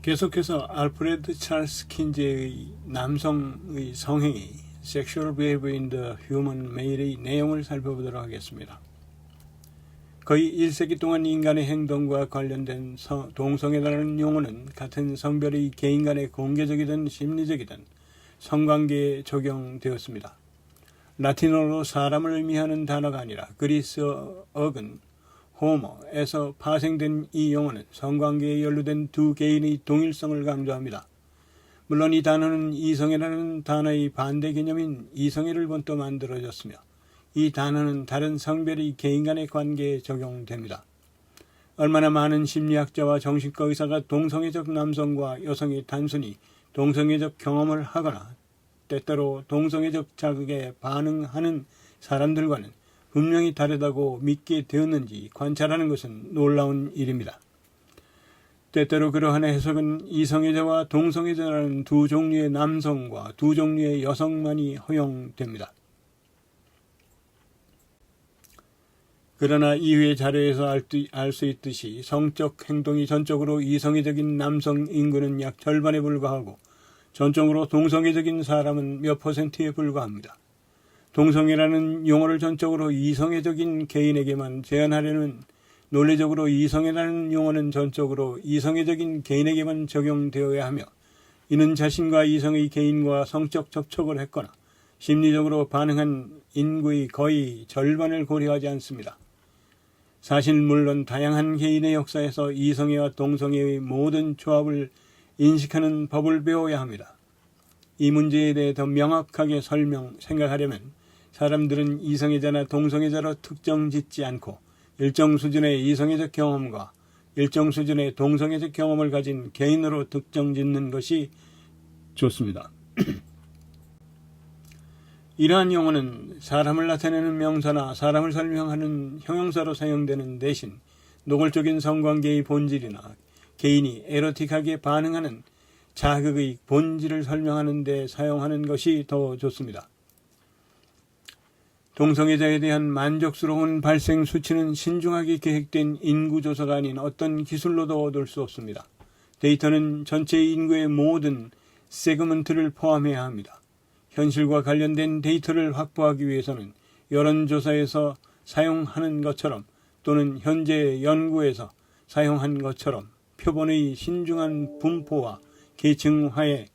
계속해서 알프레드 찰스 킨제의 남성의 성행위 Sexual Behavior in the Human Male의 내용을 살펴보도록 하겠습니다. 거의 1세기 동안 인간의 행동과 관련된 동성애라는 용어는 같은 성별의 개인 간의 공개적이든 심리적이든 성관계에 적용되었습니다. 라틴어로 사람을 의미하는 단어가 아니라 그리스어근 호모에서 파생된 이 용어는 성관계에 연루된 두 개인의 동일성을 강조합니다. 물론 이 단어는 이성애라는 단어의 반대 개념인 이성애를 본떠 만들어졌으며 이 단어는 다른 성별의 개인 간의 관계에 적용됩니다. 얼마나 많은 심리학자와 정신과 의사가 동성애적 남성과 여성이 단순히 동성애적 경험을 하거나 때때로 동성애적 자극에 반응하는 사람들과는 분명히 다르다고 믿게 되었는지 관찰하는 것은 놀라운 일입니다. 때때로 그러한 해석은 이성애자와 동성애자라는 두 종류의 남성과 두 종류의 여성만이 허용됩니다. 그러나 이후의 자료에서 알 수 있듯이 성적 행동이 전적으로 이성애적인 남성 인구는 약 절반에 불과하고 전적으로 동성애적인 사람은 몇 %에 불과합니다. 동성애라는 용어를 전적으로 이성애적인 개인에게만 제한하려는 논리적으로 이성애라는 용어는 전적으로 이성애적인 개인에게만 적용되어야 하며 이는 자신과 이성의 개인과 성적 접촉을 했거나 심리적으로 반응한 인구의 거의 절반을 고려하지 않습니다. 사실 물론 다양한 개인의 역사에서 이성애와 동성애의 모든 조합을 인식하는 법을 배워야 합니다. 이 문제에 대해 더 명확하게 생각하려면 사람들은 이성애자나 동성애자로 특정 짓지 않고 일정 수준의 이성애적 경험과 일정 수준의 동성애적 경험을 가진 개인으로 특정 짓는 것이 좋습니다. 이러한 용어는 사람을 나타내는 명사나 사람을 설명하는 형용사로 사용되는 대신 노골적인 성관계의 본질이나 개인이 에로틱하게 반응하는 자극의 본질을 설명하는 데 사용하는 것이 더 좋습니다. 동성애자에 대한 만족스러운 발생 수치는 신중하게 계획된 인구조사가 아닌 어떤 기술로도 얻을 수 없습니다. 데이터는 전체 인구의 모든 세그먼트를 포함해야 합니다. 현실과 관련된 데이터를 확보하기 위해서는 여론조사에서 사용하는 것처럼 또는 현재 연구에서 사용한 것처럼 표본의 신중한 분포와 계층화에서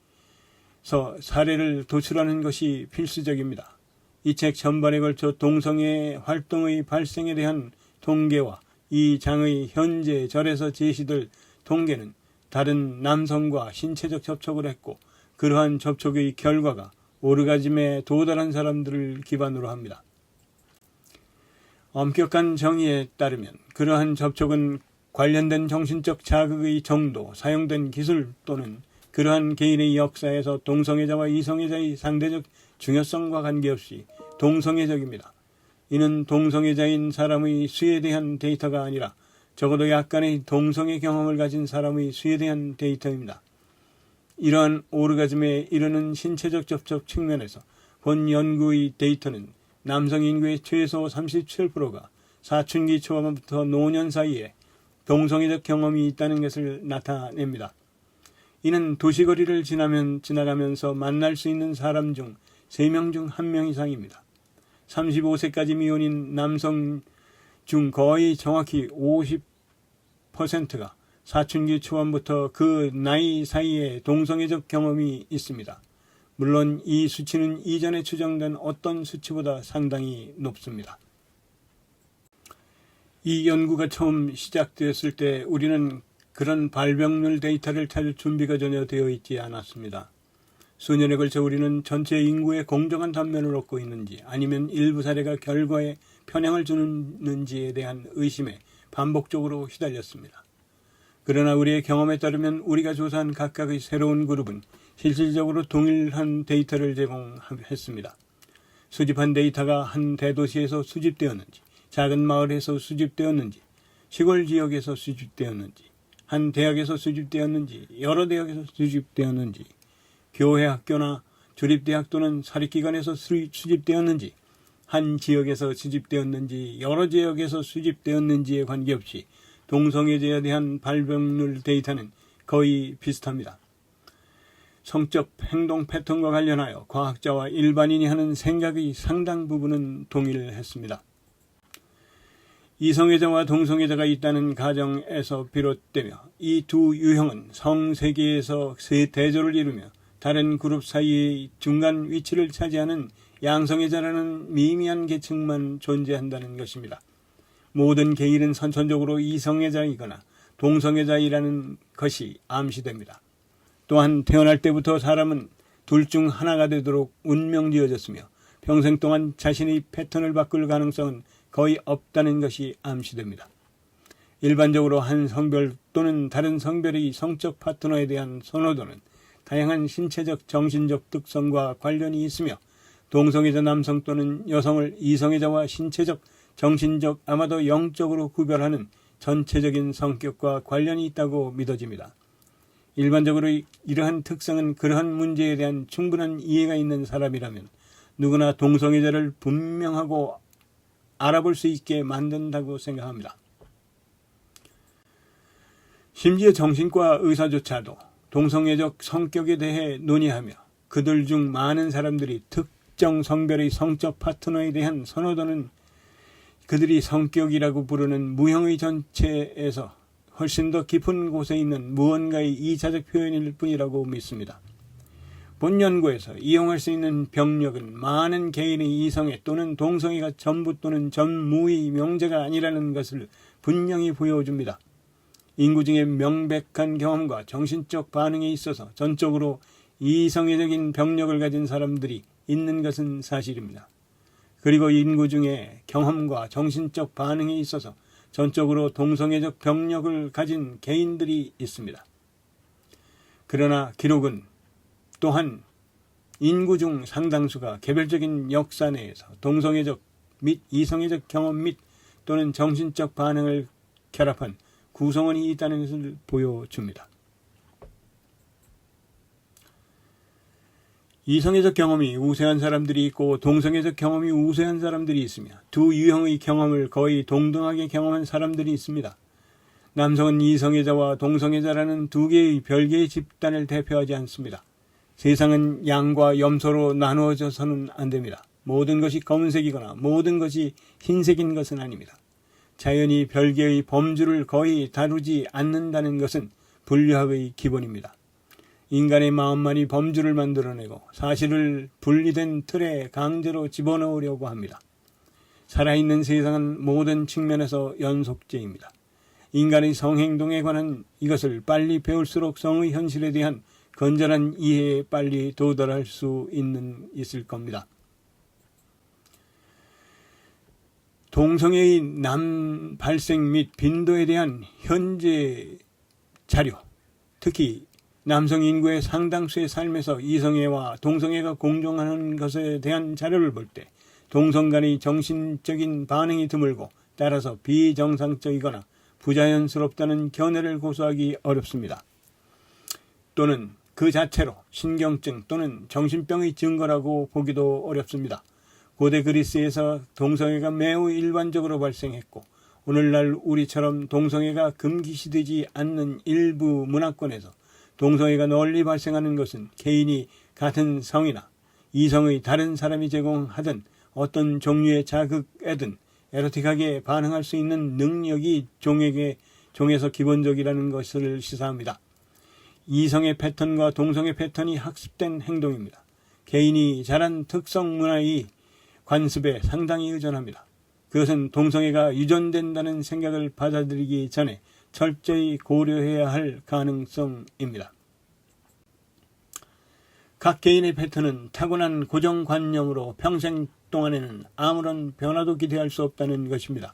사례를 도출하는 것이 필수적입니다. 이 책 전반에 걸쳐 동성애 활동의 발생에 대한 통계와 이 장의 현재 절에서 제시될 통계는 다른 남성과 신체적 접촉을 했고 그러한 접촉의 결과가 오르가즘에 도달한 사람들을 기반으로 합니다. 엄격한 정의에 따르면 그러한 접촉은 관련된 정신적 자극의 정도, 사용된 기술 또는 그러한 개인의 역사에서 동성애자와 이성애자의 상대적 중요성과 관계없이 동성애적입니다. 이는 동성애자인 사람의 수에 대한 데이터가 아니라 적어도 약간의 동성애 경험을 가진 사람의 수에 대한 데이터입니다. 이러한 오르가즘에 이르는 신체적 접촉 측면에서 본 연구의 데이터는 남성 인구의 최소 37%가 사춘기 초반부터 노년 사이에 동성애적 경험이 있다는 것을 나타냅니다. 이는 도시거리를 지나가면서 만날 수 있는 사람 중 3명 중 1명 이상입니다. 35세까지 미혼인 남성 중 거의 정확히 50%가 사춘기 초반부터 그 나이 사이에 동성애적 경험이 있습니다. 물론 이 수치는 이전에 추정된 어떤 수치보다 상당히 높습니다. 이 연구가 처음 시작되었을 때 우리는 그런 발병률 데이터를 찾을 준비가 전혀 되어 있지 않았습니다. 수년에 걸쳐 우리는 전체 인구의 공정한 단면을 얻고 있는지 아니면 일부 사례가 결과에 편향을 주는지에 대한 의심에 반복적으로 휘달렸습니다. 그러나 우리의 경험에 따르면 우리가 조사한 각각의 새로운 그룹은 실질적으로 동일한 데이터를 제공했습니다. 수집한 데이터가 한 대도시에서 수집되었는지, 작은 마을에서 수집되었는지, 시골 지역에서 수집되었는지, 한 대학에서 수집되었는지, 여러 대학에서 수집되었는지, 교회 학교나 주립대학 또는 사립기관에서 수집되었는지, 한 지역에서 수집되었는지, 여러 지역에서 수집되었는지에 관계없이 동성애자에 대한 발병률 데이터는 거의 비슷합니다. 성적 행동 패턴과 관련하여 과학자와 일반인이 하는 생각의 상당 부분은 동일했습니다. 이성애자와 동성애자가 있다는 가정에서 비롯되며 이 두 유형은 성세계에서 세 대조를 이루며 다른 그룹 사이의 중간 위치를 차지하는 양성애자라는 미미한 계층만 존재한다는 것입니다. 모든 개인은 선천적으로 이성애자이거나 동성애자이라는 것이 암시됩니다. 또한 태어날 때부터 사람은 둘 중 하나가 되도록 운명지어졌으며 평생 동안 자신의 패턴을 바꿀 가능성은 거의 없다는 것이 암시됩니다. 일반적으로 한 성별 또는 다른 성별의 성적 파트너에 대한 선호도는 다양한 신체적, 정신적 특성과 관련이 있으며 동성애자 남성 또는 여성을 이성애자와 신체적, 정신적, 아마도 영적으로 구별하는 전체적인 성격과 관련이 있다고 믿어집니다. 일반적으로 이러한 특성은 그러한 문제에 대한 충분한 이해가 있는 사람이라면 누구나 동성애자를 분명하고 알아볼 수 있게 만든다고 생각합니다. 심지어 정신과 의사조차도 동성애적 성격에 대해 논의하며 그들 중 많은 사람들이 특정 성별의 성적 파트너에 대한 선호도는 그들이 성격이라고 부르는 무형의 전체에서 훨씬 더 깊은 곳에 있는 무언가의 이차적 표현일 뿐이라고 믿습니다. 본 연구에서 이용할 수 있는 병력은 많은 개인의 이성애 또는 동성애가 전부 또는 전무의 명제가 아니라는 것을 분명히 보여줍니다. 인구 중에 명백한 경험과 정신적 반응에 있어서 전적으로 이성애적인 병력을 가진 사람들이 있는 것은 사실입니다. 그리고 인구 중에 경험과 정신적 반응에 있어서 전적으로 동성애적 병력을 가진 개인들이 있습니다. 그러나 기록은 또한 인구 중 상당수가 개별적인 역사 내에서 동성애적 및 이성애적 경험 및 또는 정신적 반응을 결합한 구성원이 있다는 것을 보여줍니다. 이성애적 경험이 우세한 사람들이 있고 동성애적 경험이 우세한 사람들이 있으며 두 유형의 경험을 거의 동등하게 경험한 사람들이 있습니다. 남성은 이성애자와 동성애자라는 두 개의 별개의 집단을 대표하지 않습니다. 세상은 양과 염소로 나누어져서는 안 됩니다. 모든 것이 검은색이거나 모든 것이 흰색인 것은 아닙니다. 자연이 별개의 범주를 거의 다루지 않는다는 것은 분류학의 기본입니다. 인간의 마음만이 범주를 만들어내고 사실을 분리된 틀에 강제로 집어넣으려고 합니다. 살아있는 세상은 모든 측면에서 연속제입니다. 인간의 성행동에 관한 이것을 빨리 배울수록 성의 현실에 대한 건전한 이해에 빨리 도달할 수 있을 겁니다. 동성애의 남 발생 및 빈도에 대한 현재 자료, 특히 남성 인구의 상당수의 삶에서 이성애와 동성애가 공존하는 것에 대한 자료를 볼 때 동성 간의 정신적인 반응이 드물고 따라서 비정상적이거나 부자연스럽다는 견해를 고수하기 어렵습니다. 또는 그 자체로 신경증 또는 정신병의 증거라고 보기도 어렵습니다. 고대 그리스에서 동성애가 매우 일반적으로 발생했고 오늘날 우리처럼 동성애가 금기시되지 않는 일부 문화권에서 동성애가 널리 발생하는 것은 개인이 같은 성이나 이성의 다른 사람이 제공하던 어떤 종류의 자극에든 에로틱하게 반응할 수 있는 능력이 종에서 기본적이라는 것을 시사합니다. 이성의 패턴과 동성의 패턴이 학습된 행동입니다. 개인이 자란 특성 문화의 관습에 상당히 의존합니다. 그것은 동성애가 유전된다는 생각을 받아들이기 전에 철저히 고려해야 할 가능성입니다. 각 개인의 패턴은 타고난 고정관념으로 평생 동안에는 아무런 변화도 기대할 수 없다는 것입니다.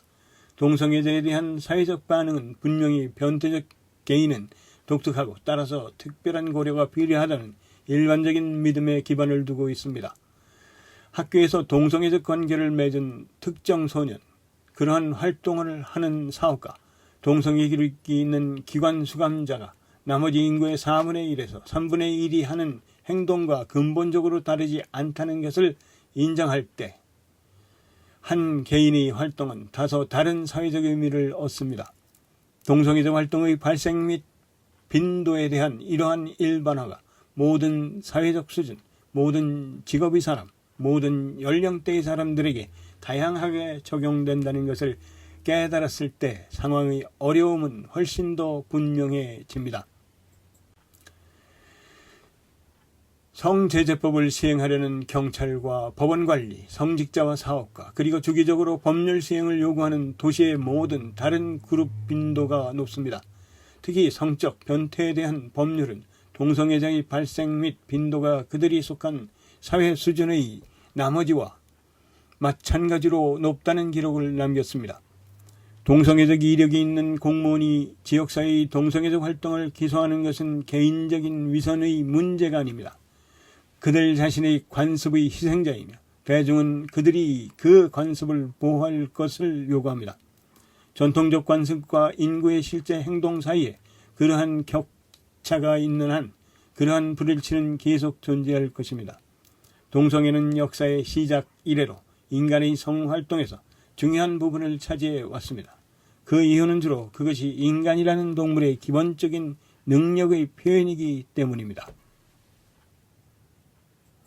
동성애자에 대한 사회적 반응은 분명히 변태적 개인은 독특하고 따라서 특별한 고려가 필요하다는 일반적인 믿음에 기반을 두고 있습니다. 학교에서 동성애적 관계를 맺은 특정 소년, 그러한 활동을 하는 사업가, 동성애 기록이 있는 기관 수감자가 나머지 인구의 4분의 1에서 3분의 1이 하는 행동과 근본적으로 다르지 않다는 것을 인정할 때 한 개인의 활동은 다소 다른 사회적 의미를 얻습니다. 동성애적 활동의 발생 및 빈도에 대한 이러한 일반화가 모든 사회적 수준, 모든 직업의 사람, 모든 연령대의 사람들에게 다양하게 적용된다는 것을 깨달았을 때 상황의 어려움은 훨씬 더 분명해집니다. 성제재법을 시행하려는 경찰과 법원관리, 성직자와 사업가, 그리고 주기적으로 법률 시행을 요구하는 도시의 모든 다른 그룹 빈도가 높습니다. 특히 성적 변태에 대한 법률은 동성애자의 발생 및 빈도가 그들이 속한 사회 수준의 나머지와 마찬가지로 높다는 기록을 남겼습니다. 동성애적 이력이 있는 공무원이 지역사회의 동성애적 활동을 기소하는 것은 개인적인 위선의 문제가 아닙니다. 그들 자신의 관습의 희생자이며 대중은 그들이 그 관습을 보호할 것을 요구합니다. 전통적 관습과 인구의 실제 행동 사이에 그러한 격차가 있는 한 그러한 불일치는 계속 존재할 것입니다. 동성애는 역사의 시작 이래로 인간의 성활동에서 중요한 부분을 차지해 왔습니다. 그 이유는 주로 그것이 인간이라는 동물의 기본적인 능력의 표현이기 때문입니다.